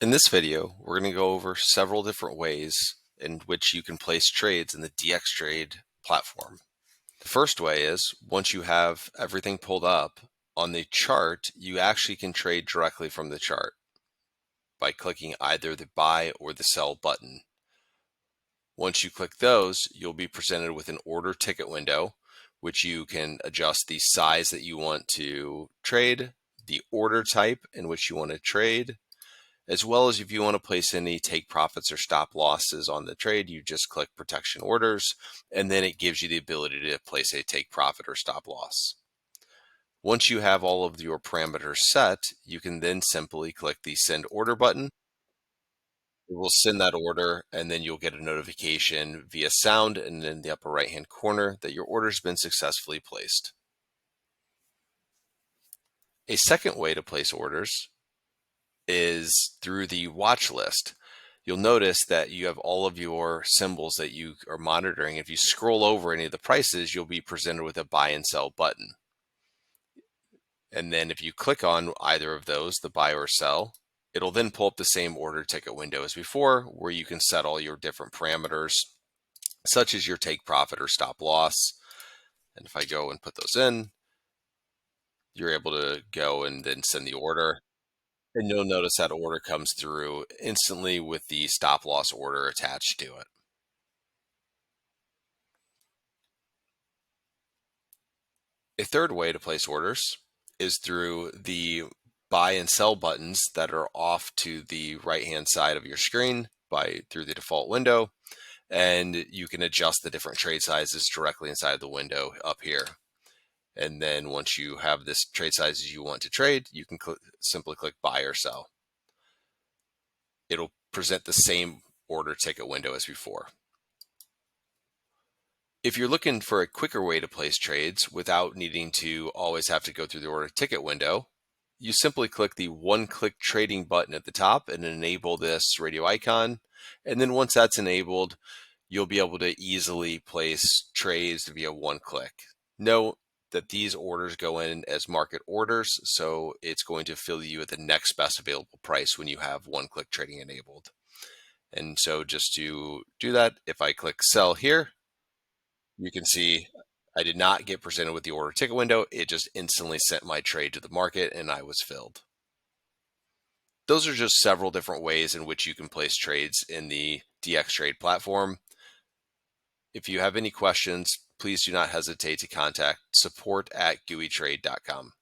In this video, we're going to go over several different ways in which you can place trades in the DxTrade platform. The first way is once you have everything pulled up on the chart, you actually can trade directly from the chart by clicking either the buy or the sell button. Once you click those, you'll be presented with an order ticket window, which you can adjust the size that you want to trade, the order type in which you want to trade, as well as if you want to place any take profits or stop losses on the trade, you just click protection orders, and then it gives you the ability to place a take profit or stop loss. Once you have all of your parameters set, you can then simply click the send order button. It will send that order, and then you'll get a notification via sound and in the upper right hand corner that your order's been successfully placed. A second way to place orders is through the watch list. You'll notice that you have all of your symbols that you are monitoring. If you scroll over any of the prices, you'll be presented with a buy and sell button. And then if you click on either of those, the buy or sell, it'll then pull up the same order ticket window as before, where you can set all your different parameters, such as your take profit or stop loss. And if I go and put those in, you're able to go and then send the order. And you'll notice that order comes through instantly with the stop loss order attached to it. A third way to place orders is through the buy and sell buttons that are off to the right-hand side of your screen through the default window, and you can adjust the different trade sizes directly inside the window up here. And then once you have this trade sizes you want to trade, you can simply click buy or sell. It'll present the same order ticket window as before. If you're looking for a quicker way to place trades without needing to always have to go through the order ticket window, you simply click the one-click trading button at the top and enable this radio icon. And then once that's enabled, you'll be able to easily place trades via one click. Note that these orders go in as market orders, so it's going to fill you at the next best available price when you have one-click trading enabled. And so just to do that, if I click sell here, you can see I did not get presented with the order ticket window. It just instantly sent my trade to the market and I was filled. Those are just several different ways in which you can place trades in the DxTrade platform. If you have any questions, please do not hesitate to contact support@GooeyTrade.com.